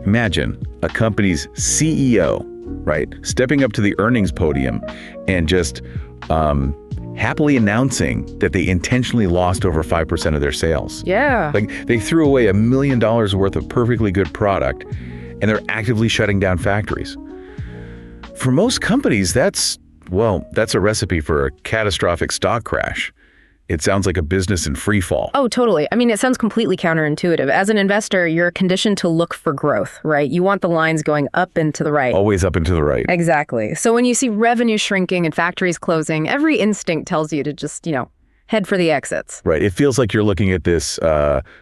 Imagine a company's CEO, right, stepping up to the earnings podium and just happily announcing that they intentionally lost over 5% of their sales. Yeah. Like they threw away $1 million worth of perfectly good product and they're actively shutting down factories. For most companies, that's a recipe for a catastrophic stock crash. It sounds like a business in free fall. Oh, totally. I mean, it sounds completely counterintuitive. As an investor, you're conditioned to look for growth, right? You want the lines going up and to the right. Always up and to the right. Exactly. So when you see revenue shrinking and factories closing, every instinct tells you to just, head for the exits. Right. It feels like you're looking at this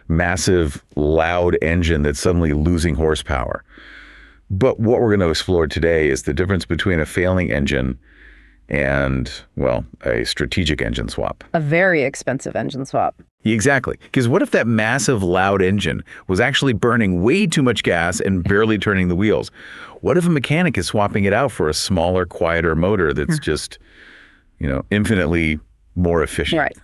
massive, loud engine that's suddenly losing horsepower. But what we're going to explore today is the difference between a failing engine and, a strategic engine swap. A very expensive engine swap. Exactly. Because what if that massive, loud engine was actually burning way too much gas and barely turning the wheels? What if a mechanic is swapping it out for a smaller, quieter motor that's just, infinitely more efficient? Right.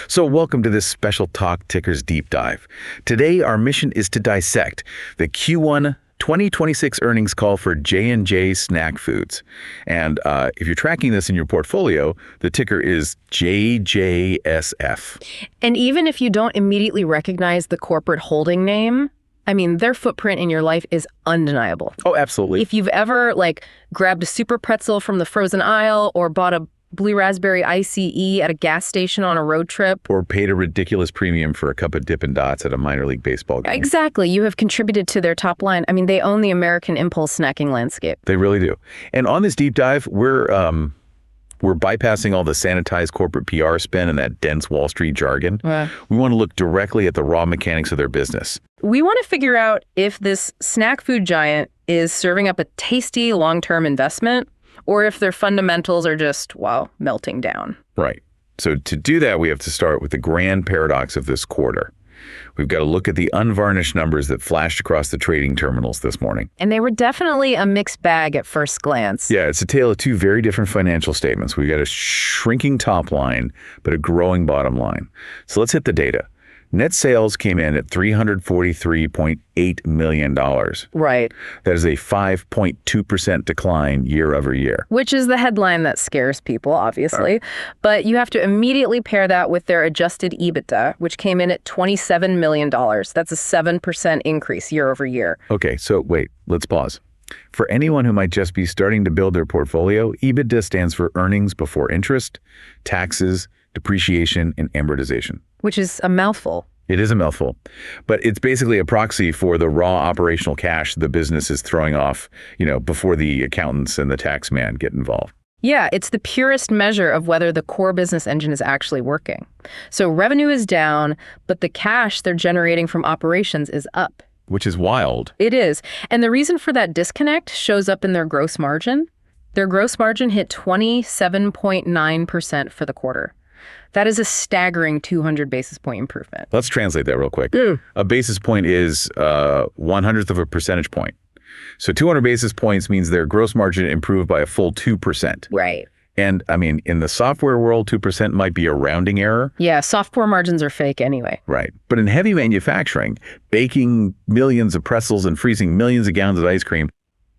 So welcome to this special Talk Tickers deep dive. Today, our mission is to dissect the Q1 2026 earnings call for J&J Snack Foods. And if you're tracking this in your portfolio, the ticker is JJSF. And even if you don't immediately recognize the corporate holding name, their footprint in your life is undeniable. Oh, absolutely. If you've ever grabbed a super pretzel from the frozen aisle or bought a blue raspberry ICE at a gas station on a road trip. Or paid a ridiculous premium for a cup of Diffendots at a minor league baseball game. Exactly. You have contributed to their top line. They own the American impulse snacking landscape. They really do. And on this deep dive, we're bypassing all the sanitized corporate PR spin and that dense Wall Street jargon. We want to look directly at the raw mechanics of their business. We want to figure out if this snack food giant is serving up a tasty long-term investment or if their fundamentals are just, melting down. Right. So to do that, we have to start with the grand paradox of this quarter. We've got to look at the unvarnished numbers that flashed across the trading terminals this morning. And they were definitely a mixed bag at first glance. Yeah, it's a tale of two very different financial statements. We've got a shrinking top line, but a growing bottom line. So let's hit the data. Net sales came in at $343.8 million. Right. That is a 5.2% decline year over year. Which is the headline that scares people, obviously. But you have to immediately pair that with their adjusted EBITDA, which came in at $27 million. That's a 7% increase year over year. Okay, so wait, let's pause. For anyone who might just be starting to build their portfolio, EBITDA stands for earnings before interest, taxes, depreciation, and amortization. Which is a mouthful. It is a mouthful, but it's basically a proxy for the raw operational cash the business is throwing off, before the accountants and the tax man get involved. Yeah, it's the purest measure of whether the core business engine is actually working. So revenue is down, but the cash they're generating from operations is up. Which is wild. It is. And the reason for that disconnect shows up in their gross margin. Their gross margin hit 27.9% for the quarter. That is a staggering 200 basis point improvement. Let's translate that real quick. A basis point is 1/100th of a percentage point. So 200 basis points means their gross margin improved by a full 2%. Right. And in the software world, 2% might be a rounding error. Yeah, software margins are fake anyway. Right. But in heavy manufacturing, baking millions of pretzels and freezing millions of gallons of ice cream,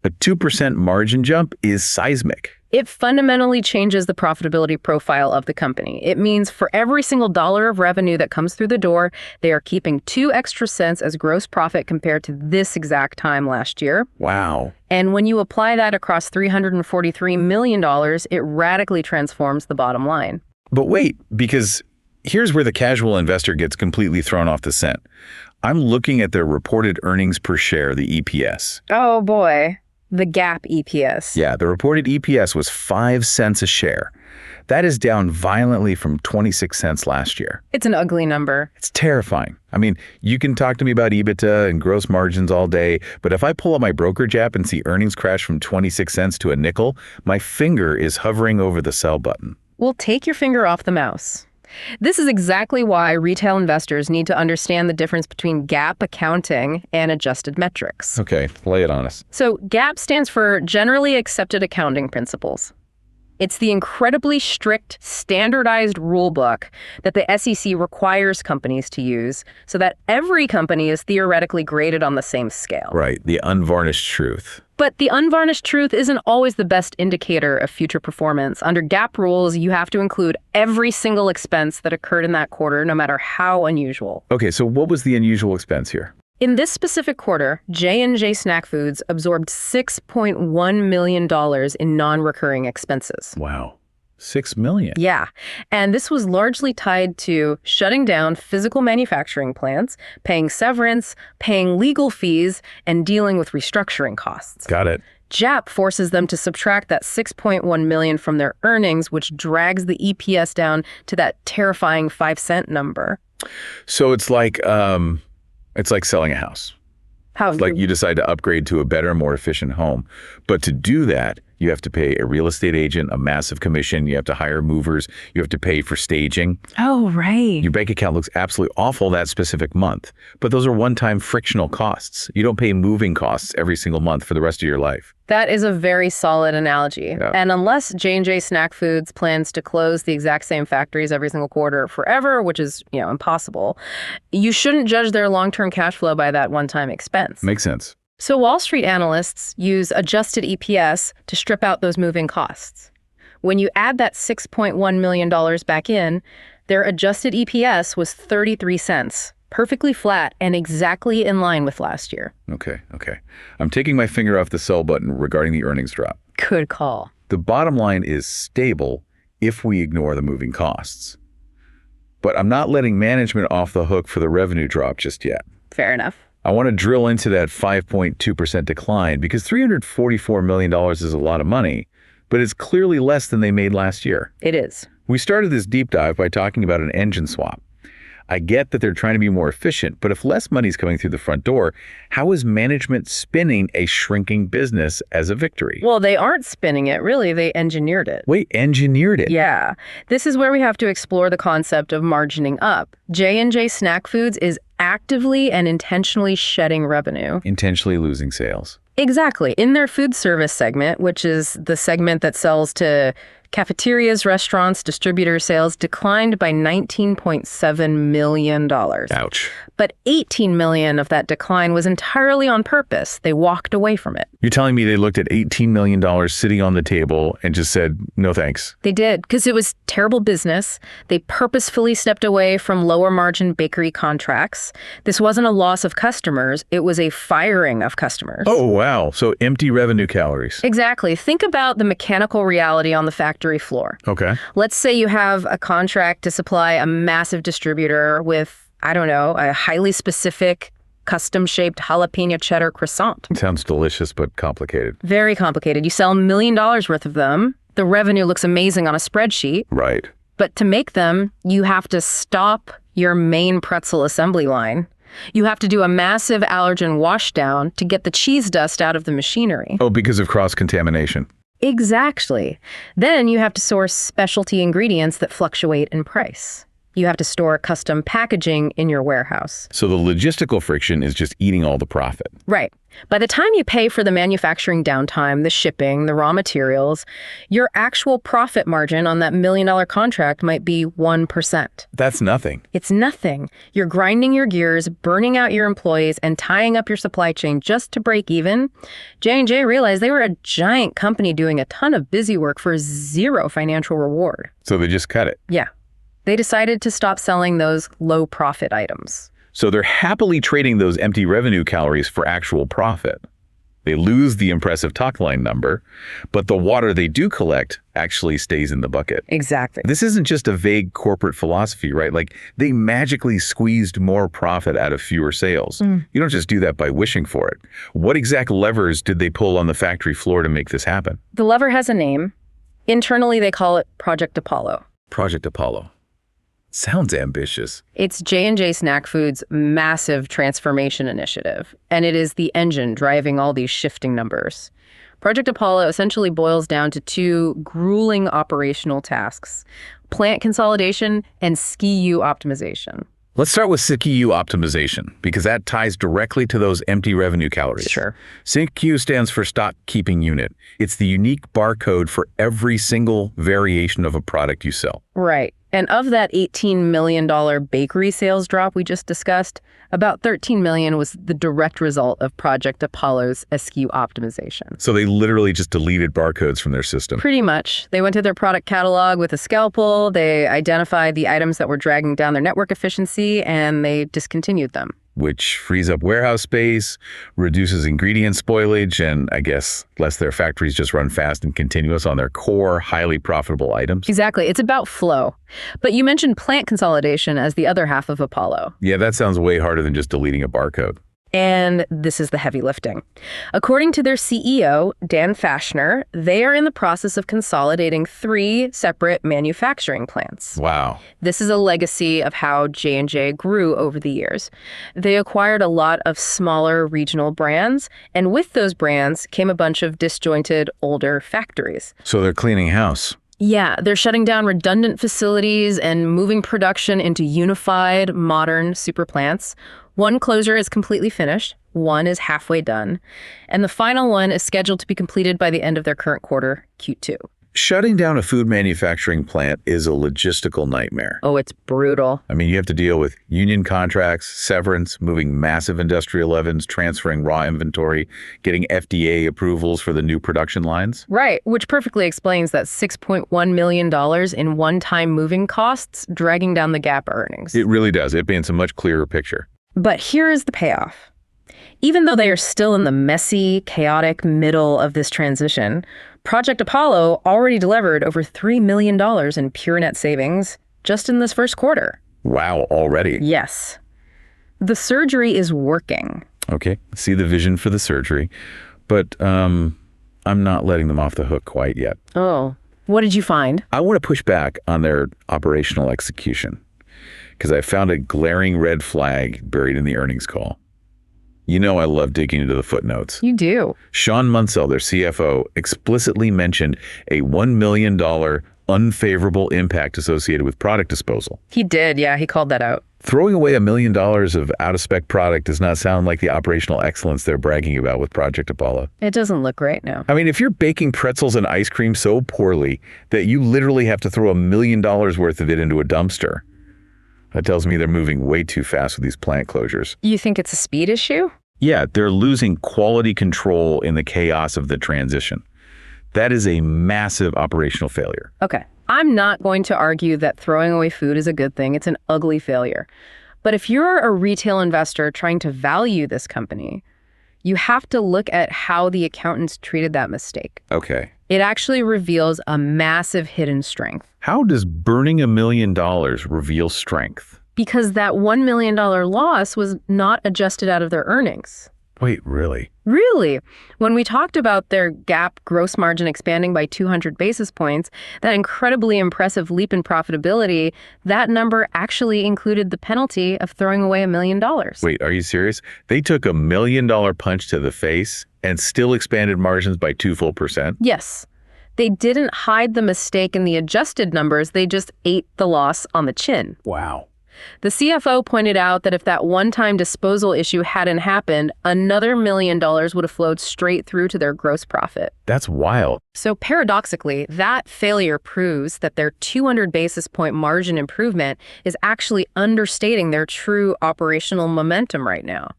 a 2% margin jump is seismic. It fundamentally changes the profitability profile of the company. It means for every single dollar of revenue that comes through the door, they are keeping 2 extra cents as gross profit compared to this exact time last year. Wow. And when you apply that across $343 million, it radically transforms the bottom line. But wait, because here's where the casual investor gets completely thrown off the scent. I'm looking at their reported earnings per share, the EPS. Oh boy. The GAAP EPS. Yeah, the reported EPS was 5 cents a share. That is down violently from 26 cents last year. It's an ugly number. It's terrifying. You can talk to me about EBITDA and gross margins all day, but if I pull up my brokerage app and see earnings crash from 26 cents to a nickel, my finger is hovering over the sell button. Well, take your finger off the mouse. This is exactly why retail investors need to understand the difference between GAAP accounting and adjusted metrics. Okay, lay it on us. So GAAP stands for Generally Accepted Accounting Principles. It's the incredibly strict, standardized rule book that the SEC requires companies to use so that every company is theoretically graded on the same scale. Right, the unvarnished truth. But the unvarnished truth isn't always the best indicator of future performance. Under GAAP rules, you have to include every single expense that occurred in that quarter, no matter how unusual. Okay, so what was the unusual expense here? In this specific quarter, J&J Snack Foods absorbed $6.1 million in non-recurring expenses. Wow, $6 million. Yeah, and this was largely tied to shutting down physical manufacturing plants, paying severance, paying legal fees, and dealing with restructuring costs. Got it. JAP forces them to subtract that $6.1 million from their earnings, which drags the EPS down to that terrifying 5-cent number. So it's like selling a house. How? Like you decide to upgrade to a better, more efficient home. But to do that, you have to pay a real estate agent a massive commission. You have to hire movers. You have to pay for staging. Oh, right. Your bank account looks absolutely awful that specific month. But those are one-time frictional costs. You don't pay moving costs every single month for the rest of your life. That is a very solid analogy. Yeah. And unless J&J Snack Foods plans to close the exact same factories every single quarter forever, which is, impossible, you shouldn't judge their long-term cash flow by that one-time expense. Makes sense. So Wall Street analysts use adjusted EPS to strip out those moving costs. When you add that $6.1 million back in, their adjusted EPS was 33 cents, perfectly flat and exactly in line with last year. Okay. I'm taking my finger off the sell button regarding the earnings drop. Good call. The bottom line is stable if we ignore the moving costs. But I'm not letting management off the hook for the revenue drop just yet. Fair enough. I want to drill into that 5.2% decline because $344 million is a lot of money, but it's clearly less than they made last year. It is. We started this deep dive by talking about an engine swap. I get that they're trying to be more efficient, but if less money is coming through the front door, how is management spinning a shrinking business as a victory? Well, they aren't spinning it, really. They engineered it. Wait, engineered it? Yeah. This is where we have to explore the concept of margining up. J&J Snack Foods is actively and intentionally shedding revenue. Intentionally losing sales. Exactly. In their food service segment, which is the segment that sells to cafeterias, restaurants, distributors, sales declined by $19.7 million. Ouch. But $18 million of that decline was entirely on purpose. They walked away from it. You're telling me they looked at $18 million sitting on the table and just said, no thanks? They did, because it was terrible business. They purposefully stepped away from lower margin bakery contracts. This wasn't a loss of customers. It was a firing of customers. Oh, wow. So empty revenue calories. Exactly. Think about the mechanical reality on the factory floor. Okay. Let's say you have a contract to supply a massive distributor with, a highly specific, custom-shaped jalapeno cheddar croissant. Sounds delicious, but complicated. Very complicated. You sell $1 million worth of them. The revenue looks amazing on a spreadsheet. Right. But to make them, you have to stop your main pretzel assembly line. You have to do a massive allergen washdown to get the cheese dust out of the machinery. Oh, because of cross-contamination. Exactly. Then you have to source specialty ingredients that fluctuate in price. You have to store custom packaging in your warehouse. So the logistical friction is just eating all the profit. Right. By the time you pay for the manufacturing downtime, the shipping, the raw materials, your actual profit margin on that $1 million contract might be 1%. That's nothing. It's nothing. You're grinding your gears, burning out your employees, and tying up your supply chain just to break even. J&J realized they were a giant company doing a ton of busy work for zero financial reward. So they just cut it. Yeah. They decided to stop selling those low profit items. So they're happily trading those empty revenue calories for actual profit. They lose the impressive top line number, but the water they do collect actually stays in the bucket. Exactly. This isn't just a vague corporate philosophy, right? Like they magically squeezed more profit out of fewer sales. You don't just do that by wishing for it. What exact levers did they pull on the factory floor to make this happen? The lever has a name. Internally, they call it Project Apollo. Project Apollo. Sounds ambitious. It's J&J Snack Foods' massive transformation initiative, and it is the engine driving all these shifting numbers. Project Apollo essentially boils down to two grueling operational tasks: plant consolidation and SKU optimization. Let's start with SKU optimization, because that ties directly to those empty revenue calories. Sure. SKU stands for stock keeping unit. It's the unique barcode for every single variation of a product you sell. Right. And of that $18 million bakery sales drop we just discussed, about $13 million was the direct result of Project Apollo's SKU optimization. So they literally just deleted barcodes from their system. Pretty much. They went to their product catalog with a scalpel, they identified the items that were dragging down their network efficiency, and they discontinued them. Which frees up warehouse space, reduces ingredient spoilage, and I guess lets their factories just run fast and continuous on their core, highly profitable items. Exactly. It's about flow. But you mentioned plant consolidation as the other half of Apollo. Yeah, that sounds way harder than just deleting a barcode. And this is the heavy lifting. According to their CEO, Dan Fashner, they are in the process of consolidating 3 separate manufacturing plants. Wow. This is a legacy of how J&J grew over the years. They acquired a lot of smaller regional brands, and with those brands came a bunch of disjointed, older factories. So they're cleaning house. Yeah, they're shutting down redundant facilities and moving production into unified, modern super plants. One closure is completely finished, one is halfway done, and the final one is scheduled to be completed by the end of their current quarter, Q2. Shutting down a food manufacturing plant is a logistical nightmare. Oh, it's brutal. I mean, you have to deal with union contracts, severance, moving massive industrial ovens, transferring raw inventory, getting FDA approvals for the new production lines. Right, which perfectly explains that $6.1 million in one-time moving costs dragging down the GAAP earnings. It really does. It paints a much clearer picture. But here is the payoff. Even though they are still in the messy, chaotic middle of this transition, Project Apollo already delivered over $3 million in pure net savings just in this first quarter. Wow, already. Yes. The surgery is working. Okay, see the vision for the surgery, but I'm not letting them off the hook quite yet. Oh, what did you find? I want to push back on their operational execution, because I found a glaring red flag buried in the earnings call. You know I love digging into the footnotes. You do. Sean Munsell, their CFO, explicitly mentioned a $1 million unfavorable impact associated with product disposal. He did, yeah, he called that out. Throwing away $1 million of out-of-spec product does not sound like the operational excellence they're bragging about with Project Apollo. It doesn't look right now. I mean, if you're baking pretzels and ice cream so poorly that you literally have to throw $1 million worth of it into a dumpster, that tells me they're moving way too fast with these plant closures. You think it's a speed issue? Yeah, they're losing quality control in the chaos of the transition. That is a massive operational failure. Okay. I'm not going to argue that throwing away food is a good thing. It's an ugly failure. But if you're a retail investor trying to value this company, you have to look at how the accountants treated that mistake. Okay. It actually reveals a massive hidden strength. How does burning $1 million reveal strength? Because that $1 million loss was not adjusted out of their earnings. Wait, really? Really? When we talked about their GAAP gross margin expanding by 200 basis points, that incredibly impressive leap in profitability, that number actually included the penalty of throwing away $1 million. Wait, are you serious? They took $1 million punch to the face and still expanded margins by 2 full %? Yes. They didn't hide the mistake in the adjusted numbers, they just ate the loss on the chin. Wow. The CFO pointed out that if that one-time disposal issue hadn't happened, another $1 million would have flowed straight through to their gross profit. That's wild. So paradoxically, that failure proves that their 200 basis point margin improvement is actually understating their true operational momentum right now.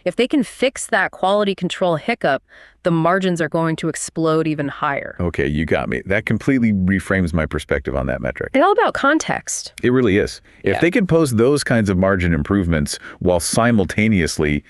If they can fix that quality control hiccup, the margins are going to explode even higher. Okay, you got me. That completely reframes my perspective on that metric. It's all about context. It really is. If they can post those kinds of margin improvements while simultaneously,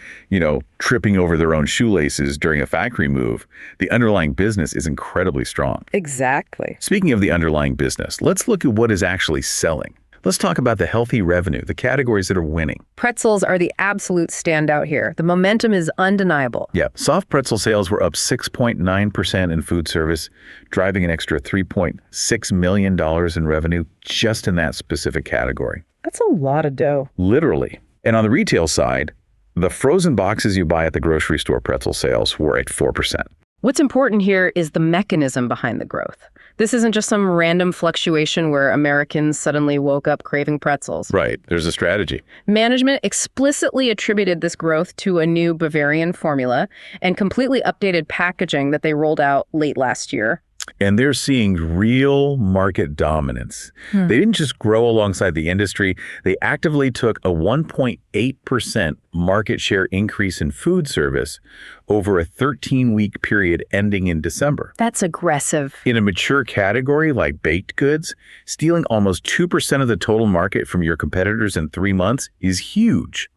tripping over their own shoelaces during a factory move, the underlying business is incredibly strong. Exactly. Speaking of the underlying business, let's look at what is actually selling. Let's talk about the healthy revenue, the categories that are winning. Pretzels are the absolute standout here. The momentum is undeniable. Yeah, soft pretzel sales were up 6.9% in food service, driving an extra $3.6 million in revenue just in that specific category. That's a lot of dough. Literally. And on the retail side, the frozen boxes you buy at the grocery store pretzel sales were at 4%. What's important here is the mechanism behind the growth. This isn't just some random fluctuation where Americans suddenly woke up craving pretzels. Right. There's a strategy. Management explicitly attributed this growth to a new Bavarian formula and completely updated packaging that they rolled out late last year. And they're seeing real market dominance. They didn't just grow alongside the industry. They actively took a 1.8% market share increase in food service over a 13-week period ending in December. That's aggressive. In a mature category like baked goods, stealing almost 2% of the total market from your competitors in 3 months is huge.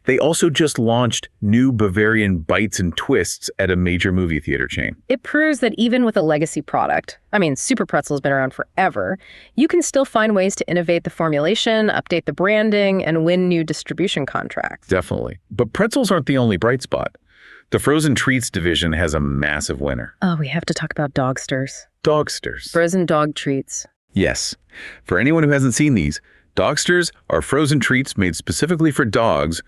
They also just launched new Bavarian bites and twists at a major movie theater chain. It proves that even with a legacy product, Super Pretzel's been around forever, you can still find ways to innovate the formulation, update the branding, and win new distribution contracts. Definitely. But pretzels aren't the only bright spot. The frozen treats division has a massive winner. Oh, we have to talk about Dogsters. Dogsters. Frozen dog treats. Yes. For anyone who hasn't seen these, Dogsters are frozen treats made specifically for dogs,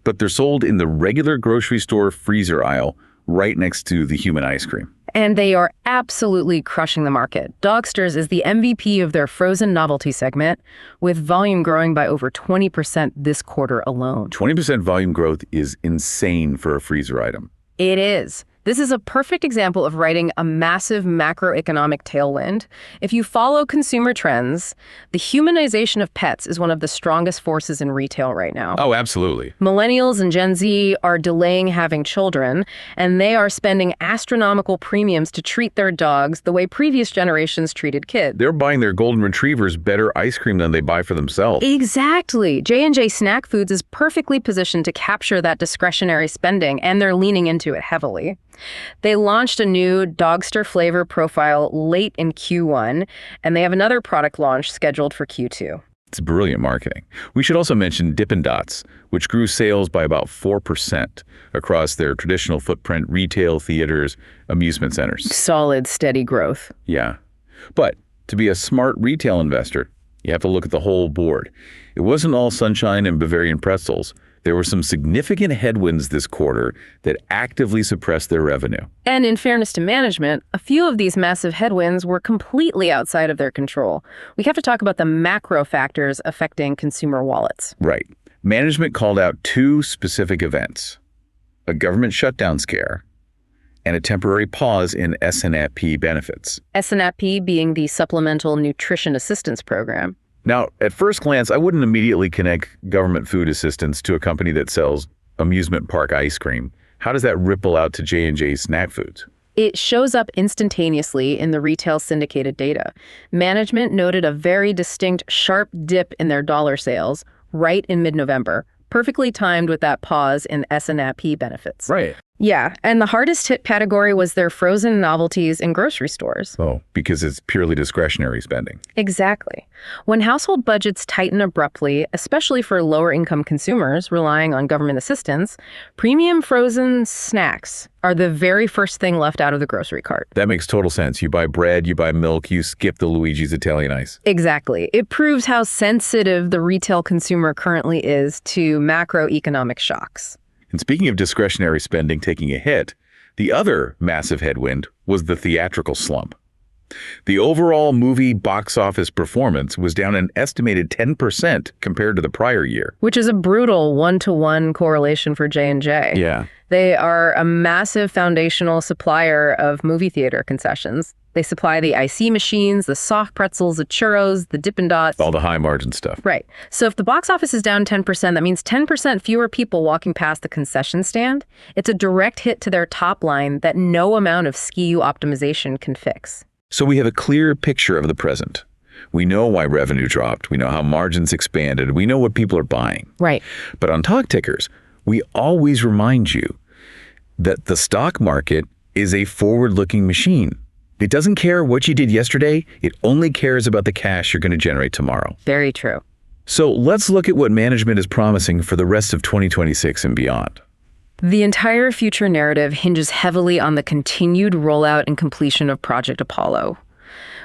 but they're sold in the regular grocery store freezer aisle right next to the human ice cream. And they are absolutely crushing the market. Dogsters is the MVP of their frozen novelty segment, with volume growing by over 20% this quarter alone. 20% volume growth is insane for a freezer item. It is. This is a perfect example of riding a massive macroeconomic tailwind. If you follow consumer trends, the humanization of pets is one of the strongest forces in retail right now. Oh, absolutely. Millennials and Gen Z are delaying having children, and they are spending astronomical premiums to treat their dogs the way previous generations treated kids. They're buying their golden retrievers better ice cream than they buy for themselves. Exactly. J&J Snack Foods is perfectly positioned to capture that discretionary spending, and they're leaning into it heavily. They launched a new Dogster flavor profile late in Q1, and they have another product launch scheduled for Q2. It's brilliant marketing. We should also mention Diffendots, which grew sales by about 4% across their traditional footprint retail, theaters, amusement centers. Solid, steady growth. Yeah. But to be a smart retail investor, you have to look at the whole board. It wasn't all sunshine and Bavarian pretzels. There were some significant headwinds this quarter that actively suppressed their revenue. And in fairness to management, a few of these massive headwinds were completely outside of their control. We have to talk about the macro factors affecting consumer wallets. Right. Management called out 2 specific events: a government shutdown scare and a temporary pause in SNAP benefits. SNAP being the Supplemental Nutrition Assistance Program. Now, at first glance, I wouldn't immediately connect government food assistance to a company that sells amusement park ice cream. How does that ripple out to J&J Snack Foods? It shows up instantaneously in the retail syndicated data. Management noted a very distinct sharp dip in their dollar sales right in mid-November, perfectly timed with that pause in SNAP benefits. Right. Yeah, and the hardest hit category was their frozen novelties in grocery stores. Oh, because it's purely discretionary spending. Exactly. When household budgets tighten abruptly, especially for lower-income consumers relying on government assistance, premium frozen snacks are the very first thing left out of the grocery cart. That makes total sense. You buy bread, you buy milk, you skip the Luigi's Italian ice. Exactly. It proves how sensitive the retail consumer currently is to macroeconomic shocks. And speaking of discretionary spending taking a hit, the other massive headwind was the theatrical slump. The overall movie box office performance was down an estimated 10% compared to the prior year. Which is a brutal one-to-one correlation for J&J. Yeah. They are a massive foundational supplier of movie theater concessions. They supply the IC machines, the soft pretzels, the churros, the Diffendots. All the high margin stuff. Right. So if the box office is down 10%, that means 10% fewer people walking past the concession stand. It's a direct hit to their top line that no amount of SKU optimization can fix. So we have a clear picture of the present. We know why revenue dropped. We know how margins expanded. We know what people are buying. Right. But on Talk Tickers, we always remind you that the stock market is a forward-looking machine. It doesn't care what you did yesterday. It only cares about the cash you're going to generate tomorrow. Very true. So let's look at what management is promising for the rest of 2026 and beyond. The entire future narrative hinges heavily on the continued rollout and completion of Project Apollo.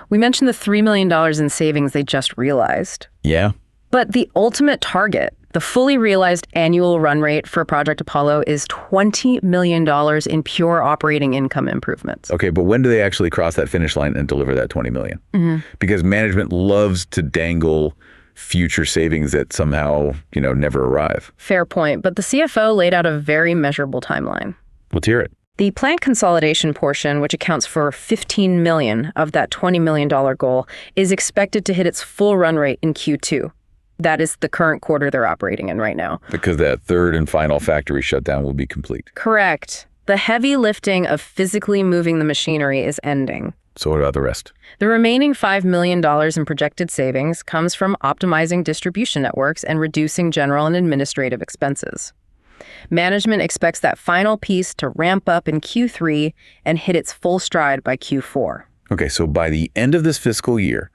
We mentioned the $3 million in savings they just realized. Yeah. But the ultimate target, The fully realized annual run rate for Project Apollo is $20 million in pure operating income improvements. Okay, but when do they actually cross that finish line and deliver that $20 million? Because management loves to dangle future savings that somehow, never arrive. Fair point, but the CFO laid out a very measurable timeline. Let's hear it. The plant consolidation portion, which accounts for $15 million of that $20 million goal, is expected to hit its full run rate in Q2. That is the current quarter they're operating in right now. Because that third and final factory shutdown will be complete. Correct. The heavy lifting of physically moving the machinery is ending. So what about the rest? The remaining $5 million in projected savings comes from optimizing distribution networks and reducing general and administrative expenses. Management expects that final piece to ramp up in Q3 and hit its full stride by Q4. Okay, so by the end of this fiscal year,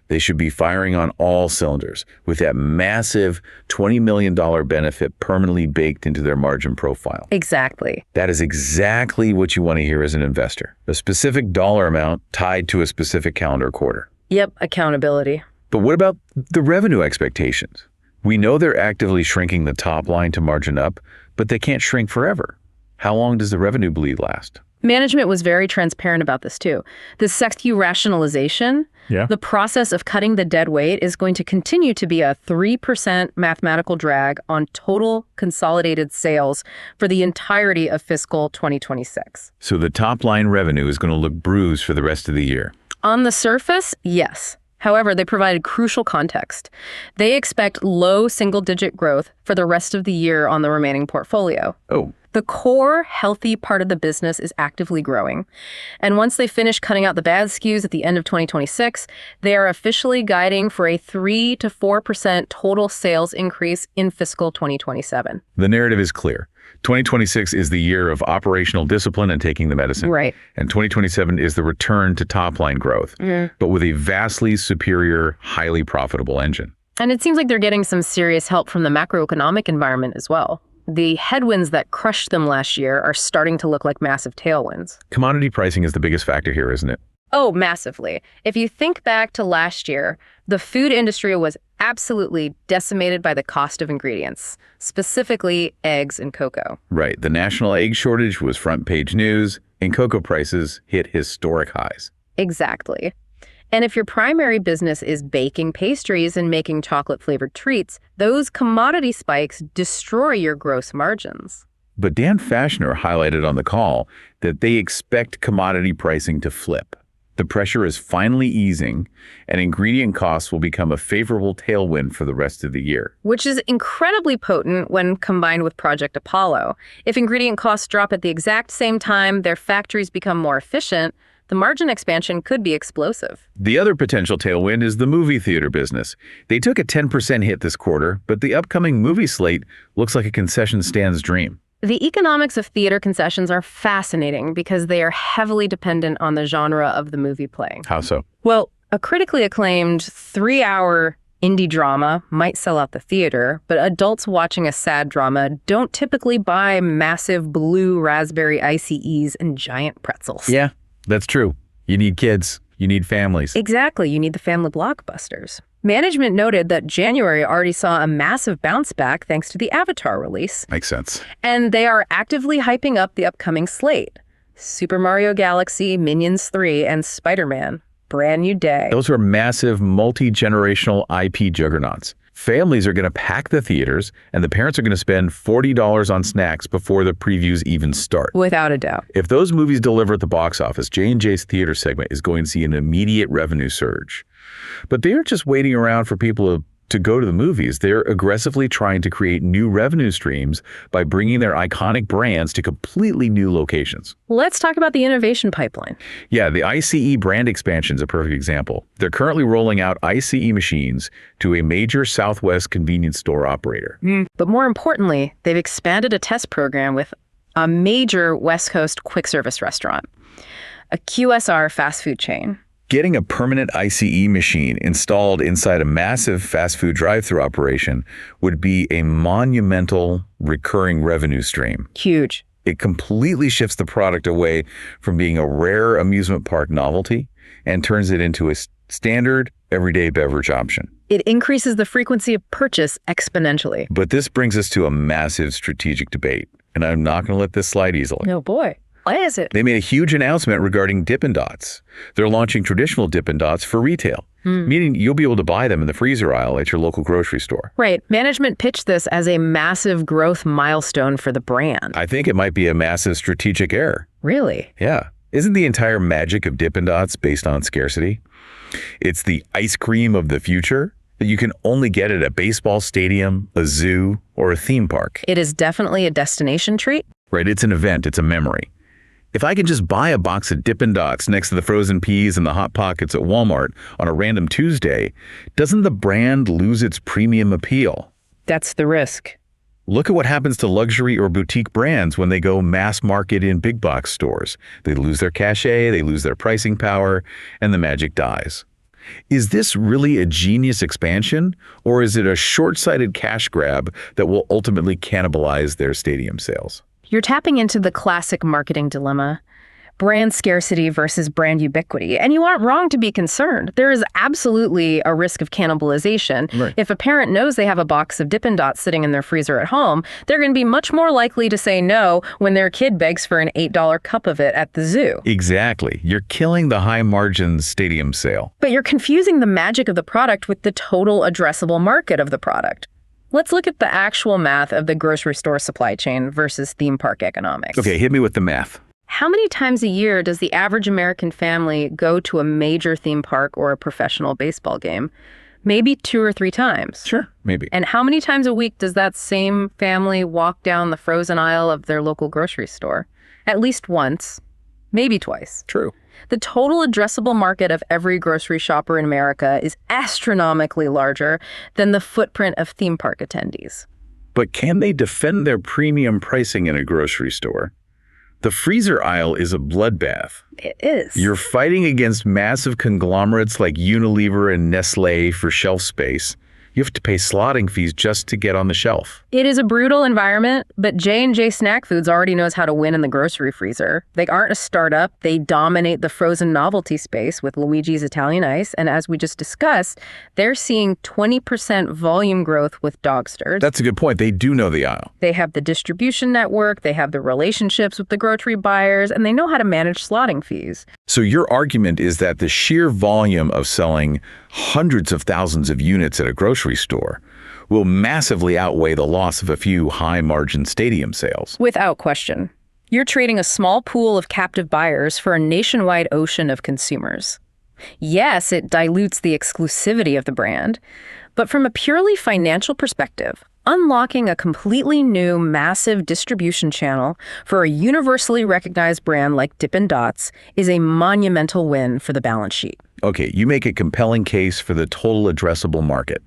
they should be firing on all cylinders with that massive $20 million benefit permanently baked into their margin profile. Exactly. That is exactly what you want to hear as an investor. A specific dollar amount tied to a specific calendar quarter. Yep, accountability. But what about the revenue expectations? We know they're actively shrinking the top line to margin up, but they can't shrink forever. How long does the revenue bleed last? Management was very transparent about this too. The SKU rationalization, the process of cutting the dead weight is going to continue to be a 3% mathematical drag on total consolidated sales for the entirety of fiscal 2026. So the top line revenue is going to look bruised for the rest of the year. On the surface, yes. However, they provided crucial context. They expect low single-digit growth for the rest of the year on the remaining portfolio. Oh. The core, healthy part of the business is actively growing. And once they finish cutting out the bad SKUs at the end of 2026, they are officially guiding for a 3 to 4% total sales increase in fiscal 2027. The narrative is clear. 2026 is the year of operational discipline and taking the medicine. Right. And 2027 is the return to top-line growth, but with a vastly superior, highly profitable engine. And it seems like they're getting some serious help from the macroeconomic environment as well. The headwinds that crushed them last year are starting to look like massive tailwinds. Commodity pricing is the biggest factor here, isn't it? Oh, massively. If you think back to last year, the food industry was absolutely decimated by the cost of ingredients, specifically eggs and cocoa. Right. The national egg shortage was front page news, and cocoa prices hit historic highs. Exactly. And if your primary business is baking pastries and making chocolate-flavored treats, those commodity spikes destroy your gross margins. But Dan Fashner highlighted on the call that they expect commodity pricing to flip. The pressure is finally easing, and ingredient costs will become a favorable tailwind for the rest of the year. Which is incredibly potent when combined with Project Apollo. If ingredient costs drop at the exact same time their factories become more efficient, the margin expansion could be explosive. The other potential tailwind is the movie theater business. They took a 10% hit this quarter, but the upcoming movie slate looks like a concession stand's dream. The economics of theater concessions are fascinating because they are heavily dependent on the genre of the movie playing. How so? Well, a critically acclaimed 3-hour indie drama might sell out the theater, but adults watching a sad drama don't typically buy massive blue raspberry ICEs and giant pretzels. Yeah, that's true. You need kids. You need families. Exactly. You need the family blockbusters. Management noted that January already saw a massive bounce back thanks to the Avatar release. Makes sense. And they are actively hyping up the upcoming slate. Super Mario Galaxy, Minions 3, and Spider-Man. Brand new day. Those are massive, multi-generational IP juggernauts. Families are going to pack the theaters, and the parents are going to spend $40 on snacks before the previews even start. Without a doubt. If those movies deliver at the box office, J&J's theater segment is going to see an immediate revenue surge. But they aren't just waiting around for people to go to the movies. They're aggressively trying to create new revenue streams by bringing their iconic brands to completely new locations. Let's talk about the innovation pipeline. Yeah, the ICE brand expansion is a perfect example. They're currently rolling out ICE machines to a major Southwest convenience store operator. But more importantly, they've expanded a test program with a major West Coast quick service restaurant, a QSR fast food chain. Getting a permanent ICE machine installed inside a massive fast food drive-thru operation would be a monumental recurring revenue stream. Huge. It completely shifts the product away from being a rare amusement park novelty and turns it into a standard everyday beverage option. It increases the frequency of purchase exponentially. But this brings us to a massive strategic debate, and I'm not going to let this slide easily. Oh boy. Why is it? They made a huge announcement regarding Diffendots. They're launching traditional Diffendots for retail, meaning you'll be able to buy them in the freezer aisle at your local grocery store. Right. Management pitched this as a massive growth milestone for the brand. I think it might be a massive strategic error. Really? Yeah. Isn't the entire magic of Diffendots based on scarcity? It's the ice cream of the future that you can only get at a baseball stadium, a zoo, or a theme park. It is definitely a destination treat. Right, it's an event, it's a memory. If I can just buy a box of Dippin' Dots next to the frozen peas and the Hot Pockets at Walmart on a random Tuesday, doesn't the brand lose its premium appeal? That's the risk. Look at what happens to luxury or boutique brands when they go mass market in big box stores. They lose their cachet, they lose their pricing power, and the magic dies. Is this really a genius expansion, or is it a short-sighted cash grab that will ultimately cannibalize their stadium sales? You're tapping into the classic marketing dilemma. Brand scarcity versus brand ubiquity. And you aren't wrong to be concerned. There is absolutely a risk of cannibalization. Right. If a parent knows they have a box of Dippin' Dots sitting in their freezer at home, they're going to be much more likely to say no when their kid begs for an $8 cup of it at the zoo. Exactly. You're killing the high-margin stadium sale. But you're confusing the magic of the product with the total addressable market of the product. Let's look at the actual math of the grocery store supply chain versus theme park economics. Okay, hit me with the math. How many times a year does the average American family go to a major theme park or a professional baseball game? Maybe 2 or 3 times. Sure, maybe. And how many times a week does that same family walk down the frozen aisle of their local grocery store? At least once, maybe twice. True. The total addressable market of every grocery shopper in America is astronomically larger than the footprint of theme park attendees. But can they defend their premium pricing in a grocery store? The freezer aisle is a bloodbath. It is. You're fighting against massive conglomerates like Unilever and Nestlé for shelf space. You have to pay slotting fees just to get on the shelf. It is a brutal environment, but J&J Snack Foods already knows how to win in the grocery freezer. They aren't a startup. They dominate the frozen novelty space with Luigi's Italian Ice. And as we just discussed, they're seeing 20% volume growth with Dogsters. That's a good point. They do know the aisle. They have the distribution network, they have the relationships with the grocery buyers, and they know how to manage slotting fees. So your argument is that the sheer volume of selling hundreds of thousands of units at a grocery store will massively outweigh the loss of a few high-margin stadium sales. Without question. You're trading a small pool of captive buyers for a nationwide ocean of consumers. Yes, it dilutes the exclusivity of the brand, but from a purely financial perspective, unlocking a completely new, massive distribution channel for a universally recognized brand like Dippin' Dots is a monumental win for the balance sheet. Okay, you make a compelling case for the total addressable market.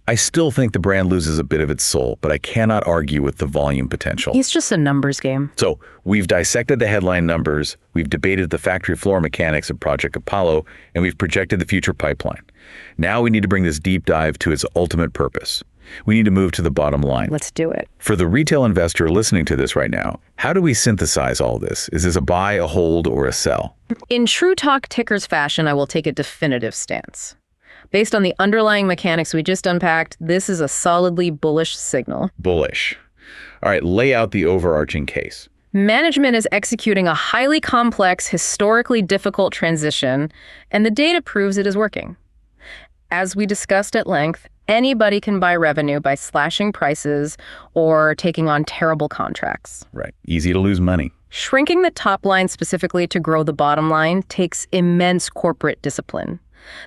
I still think the brand loses a bit of its soul, but I cannot argue with the volume potential. It's just a numbers game. So we've dissected the headline numbers, we've debated the factory floor mechanics of Project Apollo, and we've projected the future pipeline. Now we need to bring this deep dive to its ultimate purpose. We need to move to the bottom line. Let's do it. For the retail investor listening to this right now, how do we synthesize all this? Is this a buy, a hold, or a sell? In true talk tickers fashion, I will take a definitive stance. Based on the underlying mechanics we just unpacked, this is a solidly bullish signal. Bullish. All right, lay out the overarching case. Management is executing a highly complex, historically difficult transition, and the data proves it is working. As we discussed at length, anybody can buy revenue by slashing prices or taking on terrible contracts. Right. Easy to lose money. Shrinking the top line specifically to grow the bottom line takes immense corporate discipline.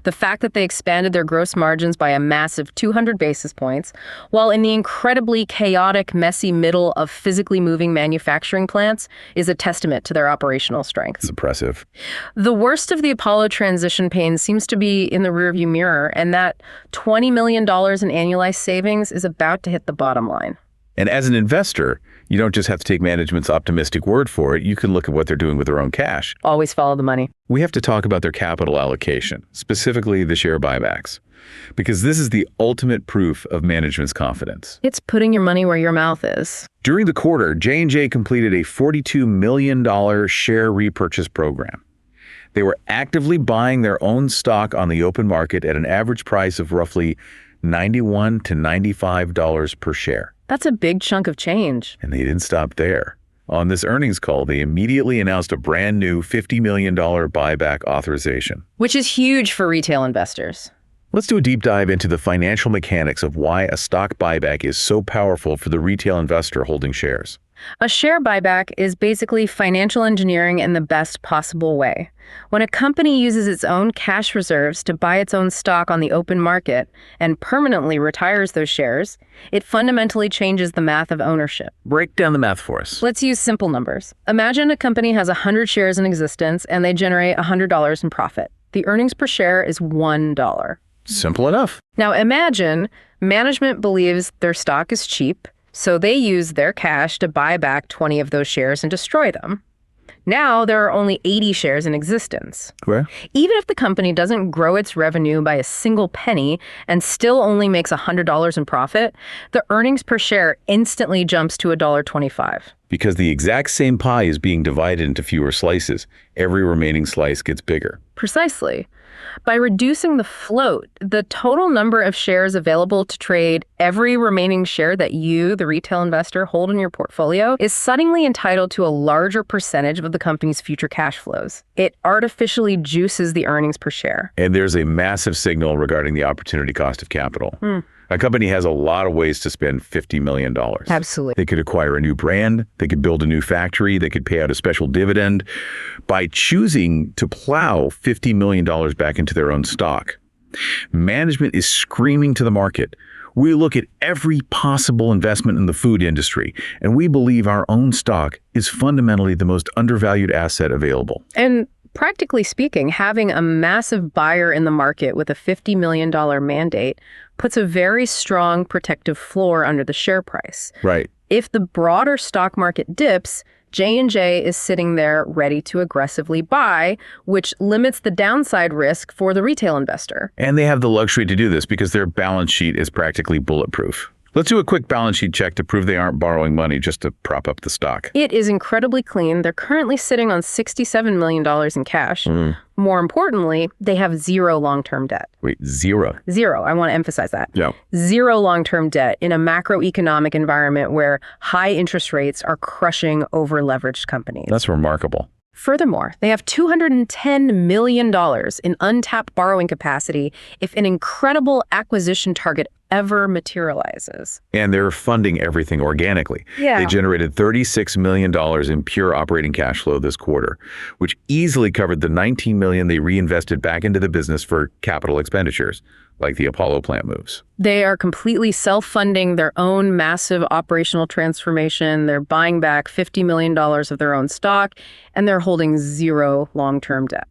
The fact that they expanded their gross margins by a massive 200 basis points, while in the incredibly chaotic, messy middle of physically moving manufacturing plants, is a testament to their operational strength. It's impressive. The worst of the Apollo transition pain seems to be in the rearview mirror, and that $20 million in annualized savings is about to hit the bottom line. And as an investor, you don't just have to take management's optimistic word for it. You can look at what they're doing with their own cash. Always follow the money. We have to talk about their capital allocation, specifically the share buybacks, because this is the ultimate proof of management's confidence. It's putting your money where your mouth is. During the quarter, J&J completed a $42 million share repurchase program. They were actively buying their own stock on the open market at an average price of roughly $91 to $95 per share. That's a big chunk of change. And they didn't stop there. On this earnings call, they immediately announced a brand new $50 million buyback authorization. Which is huge for retail investors. Let's do a deep dive into the financial mechanics of why a stock buyback is so powerful for the retail investor holding shares. A share buyback is basically financial engineering in the best possible way. When a company uses its own cash reserves to buy its own stock on the open market and permanently retires those shares, it fundamentally changes the math of ownership. Break down the math for us. Let's use simple numbers. Imagine a company has 100 shares in existence and they generate $100 in profit. The earnings per share is $1. Simple enough. Now imagine management believes their stock is cheap, so they use their cash to buy back 20 of those shares and destroy them. Now there are only 80 shares in existence. Where? Even if the company doesn't grow its revenue by a single penny and still only makes $100 in profit, the earnings per share instantly jumps to $1.25. Because the exact same pie is being divided into fewer slices, every remaining slice gets bigger. Precisely. By reducing the float, the total number of shares available to trade, every remaining share that you, the retail investor, hold in your portfolio is suddenly entitled to a larger percentage of the company's future cash flows. It artificially juices the earnings per share. And there's a massive signal regarding the opportunity cost of capital. A company has a lot of ways to spend $50 million. Absolutely. They could acquire a new brand, they could build a new factory, they could pay out a special dividend. By choosing to plow $50 million back into their own stock, management is screaming to the market, we look at every possible investment in the food industry, and we believe our own stock is fundamentally the most undervalued asset available. And practically speaking, having a massive buyer in the market with a $50 million mandate puts a very strong protective floor under the share price. Right. If the broader stock market dips, J&J is sitting there ready to aggressively buy, which limits the downside risk for the retail investor. And they have the luxury to do this because their balance sheet is practically bulletproof. Let's do a quick balance sheet check to prove they aren't borrowing money just to prop up the stock. It is incredibly clean. They're currently sitting on $67 million in cash. More importantly, they have zero long-term debt. Wait, zero? Zero. I want to emphasize that. Yeah. Zero long-term debt in a macroeconomic environment where high interest rates are crushing over-leveraged companies. That's remarkable. Furthermore, they have $210 million in untapped borrowing capacity if an incredible acquisition target ever materializes. And they're funding everything organically. Yeah. They generated $36 million in pure operating cash flow this quarter, which easily covered the $19 million they reinvested back into the business for capital expenditures, like the Apollo plant moves. They are completely self-funding their own massive operational transformation. They're buying back $50 million of their own stock, and they're holding zero long-term debt.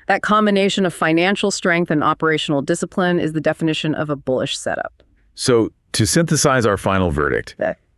That combination of financial strength and operational discipline is the definition of a bullish setup. So, to synthesize our final verdict,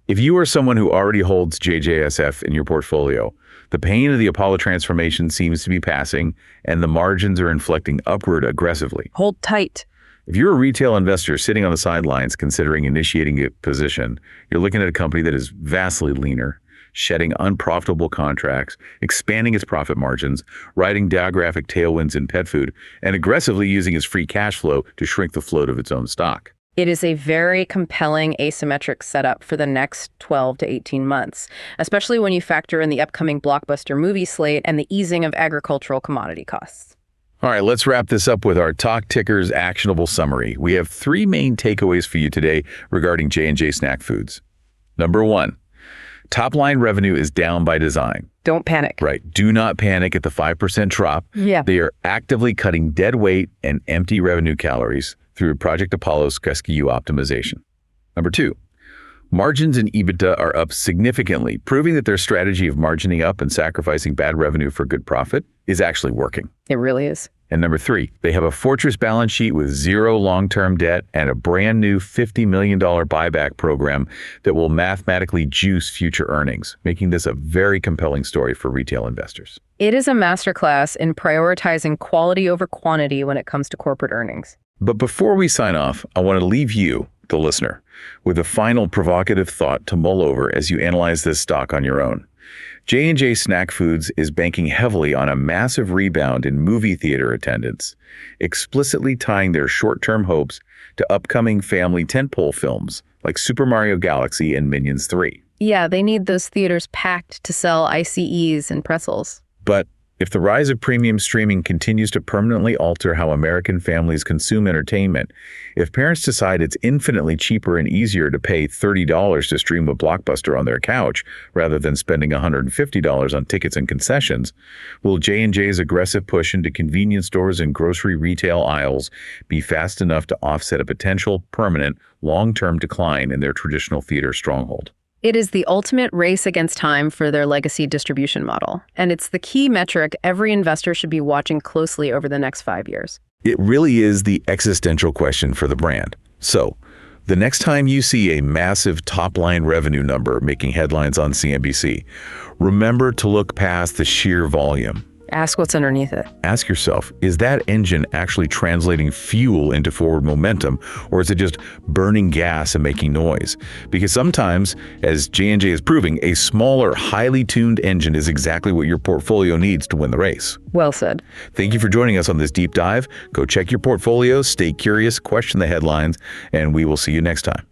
if you are someone who already holds JJSF in your portfolio, the pain of the Apollo transformation seems to be passing, and the margins are inflecting upward aggressively. Hold tight. If you're a retail investor sitting on the sidelines considering initiating a position, you're looking at a company that is vastly leaner, shedding unprofitable contracts, expanding its profit margins, riding demographic tailwinds in pet food, and aggressively using its free cash flow to shrink the float of its own stock. It is a very compelling asymmetric setup for the next 12 to 18 months, especially when you factor in the upcoming blockbuster movie slate and the easing of agricultural commodity costs. All right, let's wrap this up with our Talk Tickers actionable summary. We have 3 main takeaways for you today regarding J&J Snack Foods. Number 1, top-line revenue is down by design. Don't panic. Right. Do not panic at the 5% drop. Yeah. They are actively cutting dead weight and empty revenue calories through Project Apollo's SKU optimization. Number 2, margins and EBITDA are up significantly, proving that their strategy of margining up and sacrificing bad revenue for good profit is actually working. It really is. And number 3, they have a fortress balance sheet with zero long-term debt and a brand new $50 million buyback program that will mathematically juice future earnings, making this a very compelling story for retail investors. It is a masterclass in prioritizing quality over quantity when it comes to corporate earnings. But before we sign off, I want to leave you, the listener, with a final provocative thought to mull over as you analyze this stock on your own. J&J Snack Foods is banking heavily on a massive rebound in movie theater attendance, explicitly tying their short-term hopes to upcoming family tentpole films like Super Mario Galaxy and Minions 3. Yeah, they need those theaters packed to sell ICEs and pretzels. But if the rise of premium streaming continues to permanently alter how American families consume entertainment, if parents decide it's infinitely cheaper and easier to pay $30 to stream a blockbuster on their couch rather than spending $150 on tickets and concessions, will J&J's aggressive push into convenience stores and grocery retail aisles be fast enough to offset a potential permanent, long-term decline in their traditional theater stronghold? It is the ultimate race against time for their legacy distribution model, and it's the key metric every investor should be watching closely over the next 5 years. It really is the existential question for the brand. So, the next time you see a massive top-line revenue number making headlines on CNBC, remember to look past the sheer volume. Ask what's underneath it. Ask yourself, is that engine actually translating fuel into forward momentum, or is it just burning gas and making noise? Because sometimes, as J&J is proving, a smaller, highly tuned engine is exactly what your portfolio needs to win the race. Well said. Thank you for joining us on this deep dive. Go check your portfolio, stay curious, question the headlines, and we will see you next time.